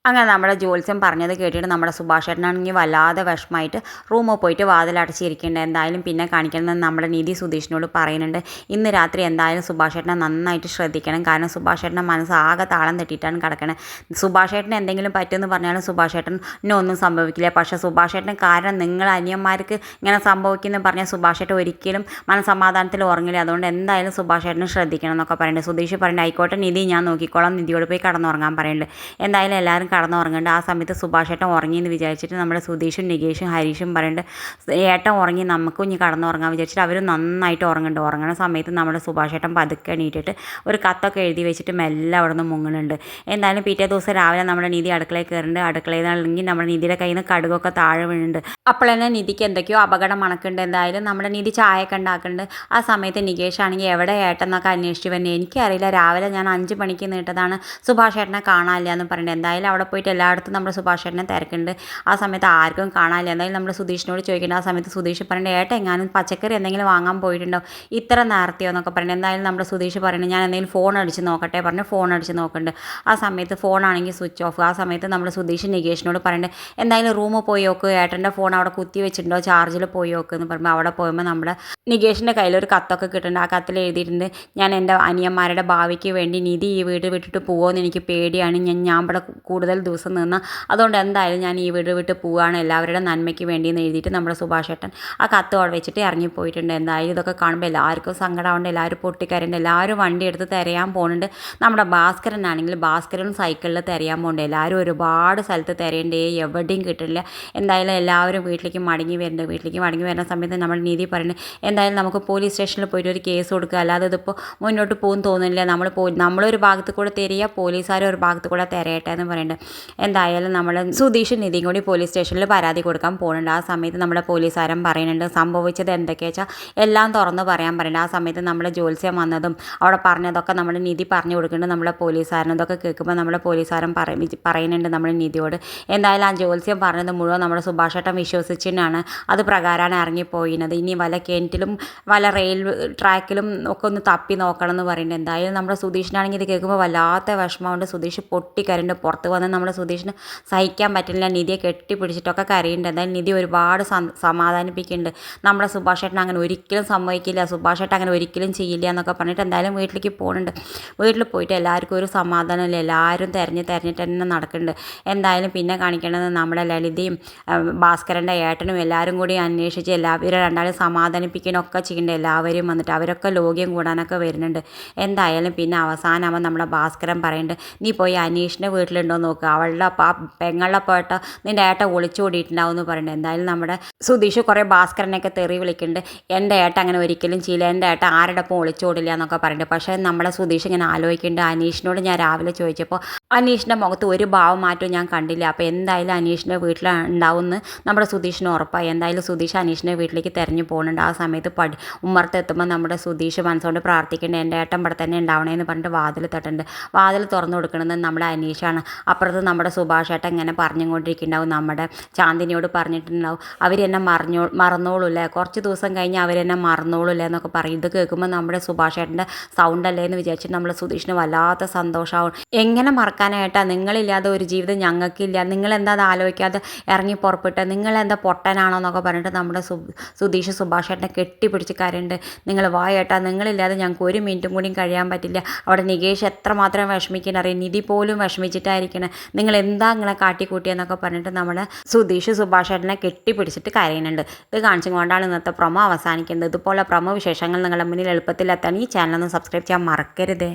അങ്ങനെ നമ്മുടെ ജ്യോത്സ്യം പറഞ്ഞത് കേട്ടിട്ട് നമ്മുടെ സുഭാഷ് ചേട്ടനാണെങ്കിൽ വല്ലാതെ വിഷമമായിട്ട് റൂമിൽ പോയിട്ട് വാതിലടച്ചിരിക്കേണ്ടത്. എന്തായാലും പിന്നെ കാണിക്കണമെന്ന് നമ്മുടെ നിധി സുധീഷിനോട് പറയുന്നുണ്ട്. ഇന്ന് രാത്രി എന്തായാലും സുഭാഷ് ചേട്ടനെ നന്നായിട്ട് ശ്രദ്ധിക്കണം. കാരണം സുഭാഷ് ചേട്ടൻ്റെ മനസ്സ് ആകെ താളം തെറ്റിയിട്ടാണ് കിടക്കണത്. സുഭാഷ് ചേട്ടന് എന്തെങ്കിലും പറ്റുമെന്ന് പറഞ്ഞാലും സുഭാഷ് ചേട്ടനൊന്നും സംഭവിക്കില്ല. പക്ഷേ സുഭാഷ് ചേട്ടന് കാരണം നിങ്ങൾ അനിയന്മാർക്ക് ഇങ്ങനെ സംഭവിക്കുമെന്ന് പറഞ്ഞാൽ സുഭാഷ് ചേട്ടൻ ഒരിക്കലും മനസമാധാനത്തിൽ ഉറങ്ങില്ല. അതുകൊണ്ട് എന്തായാലും സുഭാഷ് ചേട്ടന് ശ്രദ്ധിക്കണം എന്നൊക്കെ പറയുന്നുണ്ട്. സുധീഷ് പറയുന്നുണ്ട് ആയിക്കോട്ടെ നിധി, ഞാൻ നോക്കിക്കോളാം. നിധിയോട് പോയി കടന്നുറങ്ങാൻ പറയുന്നുണ്ട്. എന്തായാലും എല്ലാവരും കടന്നുറങ്ങുന്നുണ്ട്. ആ സമയത്ത് സുഭാഷ് ഏട്ടൻ ഉറങ്ങിയെന്ന് വിചാരിച്ചിട്ട് നമ്മുടെ സുധീഷും നികേഷും ഹരീഷും പറയുന്നുണ്ട് ഏട്ടൻ ഉറങ്ങി നമുക്കും ഇനി കടന്നുറങ്ങാൻ വിചാരിച്ചിട്ട് അവർ നന്നായിട്ട് ഉറങ്ങുന്നുണ്ട്. ഉറങ്ങുന്ന സമയത്ത് നമ്മുടെ സുഭാഷ് ഏട്ടൻ പതുക്കെ എണീറ്റിട്ട് ഒരു കത്തൊക്കെ എഴുതി വെച്ചിട്ട് മെല്ലെ അവിടെ നിന്ന് മുങ്ങുന്നുണ്ട്. എന്തായാലും പിറ്റേ ദിവസം രാവിലെ നമ്മുടെ നിധി അടുക്കളയിൽ കയറുന്നുണ്ട്. അടുക്കളയിൽ നിന്നാണെങ്കിൽ നമ്മുടെ നിധിയുടെ കയ്യിൽ നിന്ന് കടുകൊക്കെ താഴെ വീഴുന്നുണ്ട്. അപ്പോൾ തന്നെ നിധിക്ക് എന്തൊക്കെയോ അപകടം മണക്കുന്നുണ്ട്. എന്തായാലും നമ്മുടെ നിധി ചായയൊക്കെ ഉണ്ടാക്കുന്നുണ്ട്. ആ സമയത്ത് നികേഷ് ആണെങ്കിൽ എവിടെ ഏട്ടെന്നൊക്കെ അന്വേഷിച്ച് വന്നെ. എനിക്കറിയില്ല, രാവിലെ ഞാൻ 5 മണിക്ക് നീട്ടതാണ്, സുഭാഷ് ഏട്ടനെ കാണാനില്ല എന്ന് പറയുന്നത്. എന്തായാലും അവിടെ പോയിട്ട് എല്ലായിടത്തും നമ്മുടെ സുഭാഷ് ഏട്ടനെ തിരക്കുന്നുണ്ട്. ആ സമയത്ത് ആർക്കും കാണാനില്ല. എന്തായാലും നമ്മുടെ സുധീഷിനോട് ചോദിക്കുന്നുണ്ട്. ആ സമയത്ത് സുധീഷ് പറയുന്നത് ഏട്ടൻ എങ്ങാനും പച്ചക്കറി എന്തെങ്കിലും വാങ്ങാൻ പോയിട്ടുണ്ടോ ഇത്ര നേരത്തെയോ എന്നൊക്കെ പറയുന്നത്. എന്തായാലും നമ്മുടെ സുധീഷ് പറയുന്നത് ഞാൻ എന്തെങ്കിലും ഫോൺ അടിച്ച് നോക്കട്ടെ പറഞ്ഞ് ഫോൺ അടിച്ച് നോക്കുന്നുണ്ട്. ആ സമയത്ത് ഫോണാണെങ്കിൽ സ്വിച്ച് ഓഫ്. ആ സമയത്ത് നമ്മുടെ സുധീഷ് നികേഷിനോട് പറയുന്നത് എന്തായാലും റൂമിൽ പോയി നോക്ക്, ഏട്ടൻ്റെ ഫോൺ അവിടെ കുത്തി വെച്ചിട്ടുണ്ടോ ചാർജിൽ പോയി നോക്ക് എന്ന് പറയുമ്പോൾ അവിടെ പോകുമ്പോൾ നമ്മുടെ നികേഷിൻ്റെ കയ്യിലൊരു കത്തൊക്കെ കിട്ടുന്നുണ്ട്. ആ കത്തിൽ എഴുതിയിട്ടുണ്ട് ഞാൻ എൻ്റെ അനിയന്മാരുടെ ഭാവിക്ക് വേണ്ടി നിധി ഈ വീട് വിട്ടിട്ട് പോകുമെന്ന് എനിക്ക് പേടിയാണ്. ഞാൻ ഇവിടെ കൂടുതൽ ദിവസം നിന്ന്, അതുകൊണ്ട് എന്തായാലും ഞാൻ ഈ വീട് വിട്ട് പോവുകയാണ് എല്ലാവരുടെ നന്മയ്ക്ക് വേണ്ടി എന്ന് എഴുതിയിട്ട് നമ്മുടെ സുഭാഷ് ഏട്ടൻ ആ കത്ത് അവിടെ വെച്ചിട്ട് ഇറങ്ങിപ്പോയിട്ടുണ്ട്. എന്തായാലും ഇതൊക്കെ കാണുമ്പോൾ എല്ലാവർക്കും സങ്കടമുണ്ട്. എല്ലാവരും പൊട്ടിക്കരയുണ്ട്. എല്ലാവരും വണ്ടി എടുത്ത് തിരയാൻ പോകുന്നുണ്ട്. നമ്മുടെ ഭാസ്കരനാണെങ്കിൽ ഭാസ്കരനും സൈക്കിളിൽ തിരയാൻ പോകുന്നുണ്ട്. എല്ലാവരും ഒരുപാട് സ്ഥലത്ത് തിരയണ്ടേ, എവിടെയും കിട്ടില്ല. എന്തായാലും എല്ലാവരും വീട്ടിലേക്ക് മടങ്ങി വരുന്നുണ്ട്. വീട്ടിലേക്ക് മടങ്ങി വരുന്ന സമയത്ത് നമ്മൾ നീതി പറയുന്നത് എന്തായാലും നമുക്ക് പോലീസ് സ്റ്റേഷനിൽ പോയിട്ട് ഒരു കേസ് കൊടുക്കുക, അല്ലാതെ ഇതിപ്പോൾ മുന്നോട്ട് പോകും തോന്നുന്നില്ല. നമ്മളൊരു ഭാഗത്ത് കൂടെ തിരയുക, പോലീസുകാർ ഒരു ഭാഗത്ത് കൂടെ തിരയട്ടെ എന്ന് പറയുന്നുണ്ട്. എന്തായാലും നമ്മൾ സുധീഷും നിധിയും കൂടി പോലീസ് സ്റ്റേഷനിൽ പരാതി കൊടുക്കാൻ പോകുന്നുണ്ട്. ആ സമയത്ത് നമ്മുടെ പോലീസുകാരൻ പറയുന്നുണ്ട് സംഭവിച്ചത് എന്തൊക്കെയാ വെച്ചാൽ എല്ലാം തുറന്ന് പറയാൻ പറയുന്നുണ്ട്. ആ സമയത്ത് നമ്മുടെ ജ്യോത്സ്യം വന്നതും അവിടെ പറഞ്ഞതൊക്കെ നമ്മുടെ നിധി പറഞ്ഞു കൊടുക്കുന്നുണ്ട് നമ്മുടെ പോലീസുകാരൻ. അതൊക്കെ കേൾക്കുമ്പോൾ നമ്മുടെ പോലീസുകാരൻ പറയുന്നുണ്ട് നമ്മുടെ നിധിയോട് എന്തായാലും ആ ജ്യോത്സ്യം പറഞ്ഞത് മുഴുവൻ നമ്മുടെ സുഭാഷ് ഏട്ടൻ വിശ്വസിച്ചിട്ടാണ് അത് പ്രകാരമാണ് ഇറങ്ങിപ്പോയിന്നത്. ഇനി വല്ല കിണറ്റിലും വല്ല റെയിൽ ട്രാക്കിലും ഒക്കെ ഒന്ന് തപ്പി നോക്കണം എന്ന് പറയുന്നുണ്ട്. എന്തായാലും നമ്മുടെ സുധീഷിനാണെങ്കിൽ ഇത് കേൾക്കുമ്പോൾ വല്ലാത്ത വിഷമമുണ്ട്. സുധീഷ് പൊട്ടിക്കരണ്ട് പുറത്ത് വന്ന് നമ്മുടെ സുധീഷിന് സഹിക്കാൻ പറ്റില്ല. നിധിയെ കെട്ടിപ്പിടിച്ചിട്ടൊക്കെ കരയുന്നുണ്ട്. എന്തായാലും നിധി ഒരുപാട് സമാധാനിപ്പിക്കുന്നുണ്ട്. നമ്മുടെ സുഭാഷ് ഏട്ടൻ അങ്ങനെ ഒരിക്കലും സമ്മതിക്കില്ല, സുഭാഷ് ഏട്ടൻ അങ്ങനെ ഒരിക്കലും ചെയ്യില്ല എന്നൊക്കെ പറഞ്ഞിട്ട് എന്തായാലും വീട്ടിലേക്ക് പോകുന്നുണ്ട്. വീട്ടിൽ പോയിട്ട് എല്ലാവർക്കും ഒരു സമാധാനമില്ല. എല്ലാവരും തിരഞ്ഞിട്ട് തന്നെ നടക്കുന്നുണ്ട്. എന്തായാലും പിന്നെ കാണിക്കേണ്ടത് നമ്മുടെ ലളിതയും ഭാസ്കരൻ്റെ ഏട്ടനും എല്ലാവരും കൂടി അന്വേഷിച്ച് ഇവരെ രണ്ടാളും സമാധാനിപ്പിക്കാനൊക്കെ ചെയ്യേണ്ടത്. എല്ലാവരും വന്നിട്ട് അവരൊക്കെ ലോക്യം കൂടാനൊക്കെ വരുന്നുണ്ട്. എന്തായാലും പിന്നെ അവസാനമാകുമ്പോൾ നമ്മുടെ ഭാസ്കരൻ പറയുന്നുണ്ട് നീ പോയി അനീഷിൻ്റെ വീട്ടിലുണ്ടോ നോക്കുക, അവളുടെ ആ പെങ്ങളുടെ പോയിട്ട് നിൻ്റെ ഏട്ട ഒളിച്ചോടിയിട്ടുണ്ടാവും എന്ന് പറയുന്നുണ്ട്. എന്തായാലും നമ്മുടെ സുധീഷ് കുറേ ഭാസ്കരനെയൊക്കെ തെറി വിളിക്കുന്നുണ്ട്. എൻ്റെ ഏട്ട അങ്ങനെ ഒരിക്കലും ചെയ്യില്ല, എൻ്റെ ഏട്ട ആരുടെ ഒപ്പം ഒളിച്ചോടില്ല എന്നൊക്കെ പറയുന്നുണ്ട്. പക്ഷേ നമ്മുടെ സുധീഷ് ഇങ്ങനെ ആലോചിക്കുന്നുണ്ട്. അനീഷിനോട് ഞാൻ രാവിലെ ചോദിച്ചപ്പോൾ അനീഷിൻ്റെ മുഖത്ത് ഒരു ഭാവം മാറ്റവും ഞാൻ കണ്ടില്ല. അപ്പോൾ എന്തായാലും അനീഷിൻ്റെ വീട്ടിലുണ്ടാവുമെന്ന് നമ്മുടെ സുധീഷിന് ഉറപ്പായി. എന്തായാലും സുധീഷ് അനീഷിൻ്റെ വീട്ടിലേക്ക് തിരഞ്ഞു പോകുന്നുണ്ട്. ആ സമയത്ത് ഉമ്മറത്തെത്തുമ്പോൾ നമ്മുടെ സുധീഷ് മനസ്സുകൊണ്ട് പ്രാർത്ഥിക്കേണ്ടത് എൻ്റെ ഏട്ടൻ ഇവിടെ തന്നെ ഉണ്ടാവണേന്ന് പറഞ്ഞിട്ട് വാതിൽ തട്ടുന്നുണ്ട്. വാതിൽ തുറന്നു കൊടുക്കുന്നത് നമ്മുടെ അനീഷാണ്. അപ്പുറത്ത് നമ്മുടെ സുഭാഷ് ഏട്ടൻ ഇങ്ങനെ പറഞ്ഞുകൊണ്ടിരിക്കുന്നുണ്ടാവും. നമ്മുടെ ചാന്ദിനിയോട് പറഞ്ഞിട്ടുണ്ടാവും അവരെന്നെ മറന്നോളൂല്ലേ, കുറച്ച് ദിവസം കഴിഞ്ഞ് അവരെന്നെ മറന്നോളൂല്ലേ എന്നൊക്കെ പറയും. ഇത് കേൾക്കുമ്പോൾ നമ്മുടെ സുഭാഷ് ഏട്ടൻ്റെ സൗണ്ടല്ലേ എന്ന് വിചാരിച്ചിട്ട് നമ്മുടെ സുധീഷിന് വല്ലാത്ത സന്തോഷമാവും. എങ്ങനെ മറക്കാനായിട്ടാ, നിങ്ങളില്ലാതെ ഒരു ജീവിതം ഞങ്ങൾക്കില്ല, നിങ്ങളെന്താ അത് ആലോചിക്കാതെ ഇറങ്ങി പുറപ്പെട്ട്, നിങ്ങളെന്താ പൊട്ടനാണോ എന്നൊക്കെ പറഞ്ഞിട്ട് നമ്മുടെ സുധീഷ് സുഭാഷ് ഏട്ടനെ കെട്ടിപ്പിടിച്ച് കരയുന്നുണ്ട്. നിങ്ങൾ വായേട്ടാ, നിങ്ങളില്ലാതെ ഞങ്ങൾക്ക് ഒരു മിനിറ്റും കൂടിയും കഴിയാൻ പറ്റില്ല. അവിടെ നികേഷ് എത്രമാത്രം വിഷമിക്കാൻ അറിയാം, നിധി പോലും വിഷമിച്ചിട്ടായിരിക്കണം, നിങ്ങൾ എന്താ നിങ്ങളെ കാട്ടിക്കൂട്ടിയെന്നൊക്കെ പറഞ്ഞിട്ട് നമ്മുടെ സുധീഷ് സുഭാഷ് ഏട്ടനെ കെട്ടിപ്പിടിച്ചിട്ട് കരയുന്നുണ്ട്. ഇത് കാണിച്ചുകൊണ്ടാണ് ഇന്നത്തെ പ്രൊമോ അവസാനിക്കുന്നത്. ഇതുപോലെ പ്രൊമോ വിശേഷങ്ങൾ നിങ്ങളുടെ മുന്നിൽ എളുപ്പത്തിൽ എത്താൻ ഈ ചാനൽ ഒന്ന് സബ്സ്ക്രൈബ് ചെയ്യാൻ മറക്കരുതേ.